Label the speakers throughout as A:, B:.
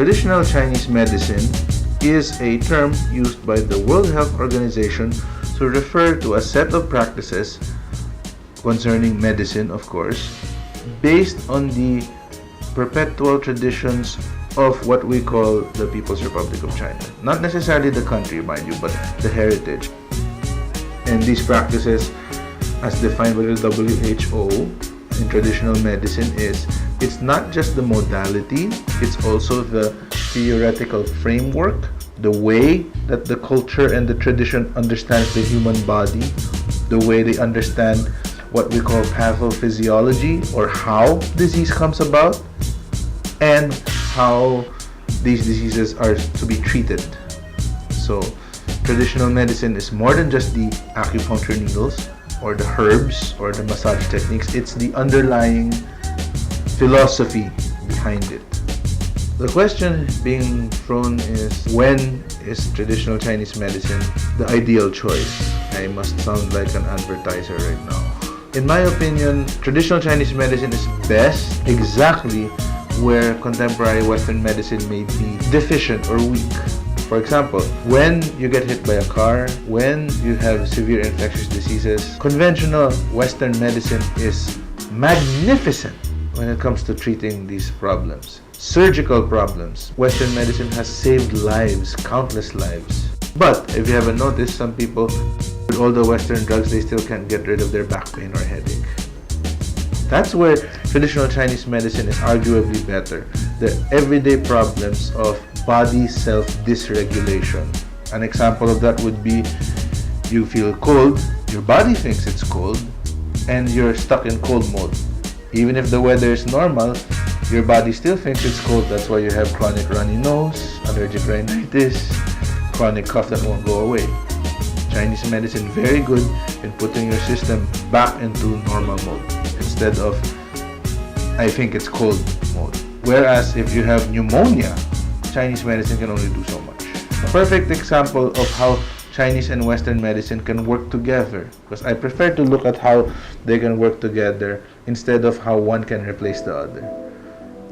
A: Traditional Chinese medicine is a term used by the World Health Organization to refer to a set of practices concerning medicine, of course, based on the perpetual traditions of what we call the People's Republic of China. Not necessarily the country, mind you, but the heritage. And these practices, as defined by the WHO in traditional medicine, it's not just the modality, it's also the theoretical framework, the way that the culture and the tradition understands the human body, the way they understand what we call pathophysiology, or how disease comes about, and how these diseases are to be treated. So traditional medicine is more than just the acupuncture needles or the herbs or the massage techniques. It's the underlying philosophy behind it. The question being thrown is, when is traditional Chinese medicine the ideal choice? I must sound like an advertiser right now. In my opinion, traditional Chinese medicine is best exactly where contemporary Western medicine may be deficient or weak. For example, when you get hit by a car, when you have severe infectious diseases, conventional Western medicine is magnificent when it comes to treating these problems. Surgical problems. Western medicine has saved lives, countless lives. But if you haven't noticed, some people, with all the Western drugs, they still can't get rid of their back pain or headache. That's where traditional Chinese medicine is arguably better. The everyday problems of body self-dysregulation. An example of that would be, you feel cold, your body thinks it's cold, and you're stuck in cold mode. Even if the weather is normal, your body still thinks it's cold. That's why you have chronic runny nose, allergic rhinitis, chronic cough that won't go away. Chinese medicine very good in putting your system back into normal mode instead of I think it's cold mode. Whereas if you have pneumonia, Chinese medicine can only do so much. A perfect example of how Chinese and Western medicine can work together, because I prefer to look at how they can work together instead of how one can replace the other.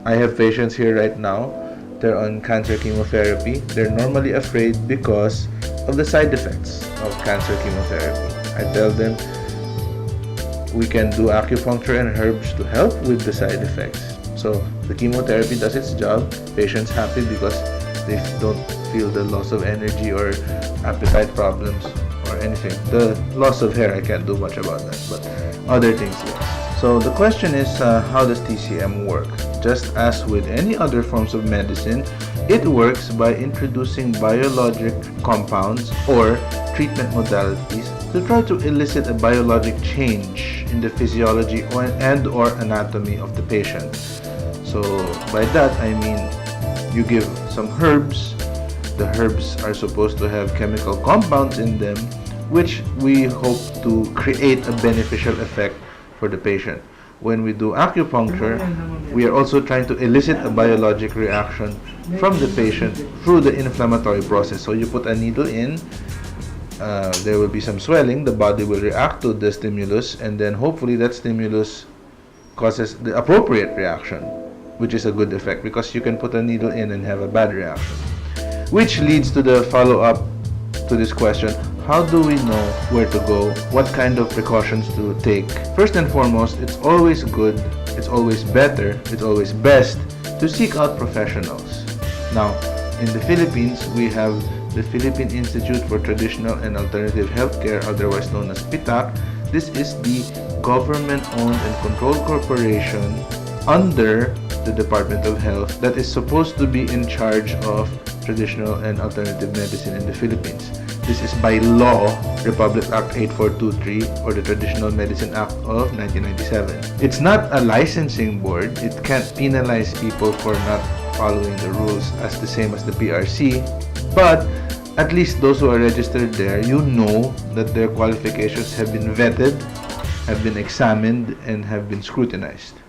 A: I have patients here right now, they're on cancer chemotherapy. They're normally afraid because of the side effects of cancer chemotherapy. I tell them we can do acupuncture and herbs to help with the side effects. So the chemotherapy does its job, patients happy because they don't feel the loss of energy or appetite problems or anything. The loss of hair, I can't do much about that, but other things, yes. So the question is, how does TCM work? Just as with any other forms of medicine, it works by introducing biologic compounds or treatment modalities to try to elicit a biologic change in the physiology and or anatomy of the patient. So by that I mean you give some herbs. The herbs are supposed to have chemical compounds in them which we hope to create a beneficial effect for the patient. When we do acupuncture, we are also trying to elicit a biologic reaction from the patient through the inflammatory process. So you put a needle in, there will be some swelling, the body will react to the stimulus, and then hopefully that stimulus causes the appropriate reaction, which is a good effect, because you can put a needle in and have a bad reaction. Which leads to the follow-up to this question: how do we know where to go? What kind of precautions to take? First and foremost, it's always good, it's always better, it's always best to seek out professionals. Now, in the Philippines, we have the Philippine Institute for Traditional and Alternative Healthcare, otherwise known as PITAC. This is the government-owned and controlled corporation under the Department of Health that is supposed to be in charge of traditional and alternative medicine in the Philippines. This is by law, Republic Act 8423 or the Traditional Medicine Act of 1997. It's not a licensing board. It can't penalize people for not following the rules as the same as the PRC. But at least those who are registered there, you know that their qualifications have been vetted, have been examined, and have been scrutinized.